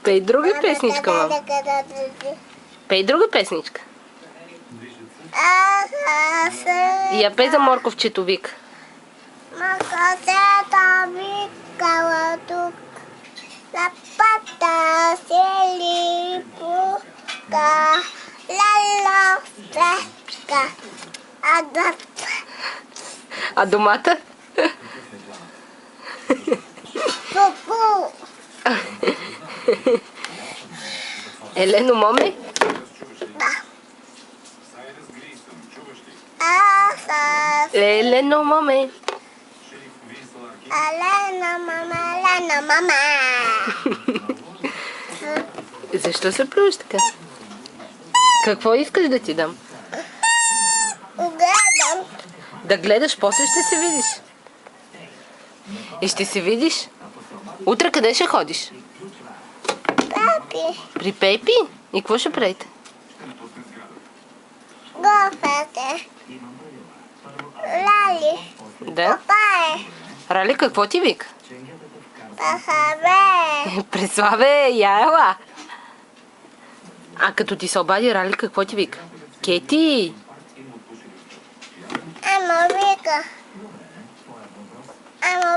Пей друга песничка, мама. Пей друга песничка. И я пей за морковчето, вик. Морковчето викала тук, лапата се липука, лало срещка, А домата? пупу. Елено, моме? Да. Елено, моме. Елена, мама. Защо се плюеш така? Какво искаш да ти дам? Гледам. Да гледаш, после ще се видиш. И ще се видиш. Утре къде ще ходиш? Папи. При Пейпи? И какво ще правите? Гофете. Лали. Да? Папае. Рали, какво ти вика? Пахабе. Преславе, я ела. А като ти се обади, Рали, какво ти вика? Кети! Ама вика. Ама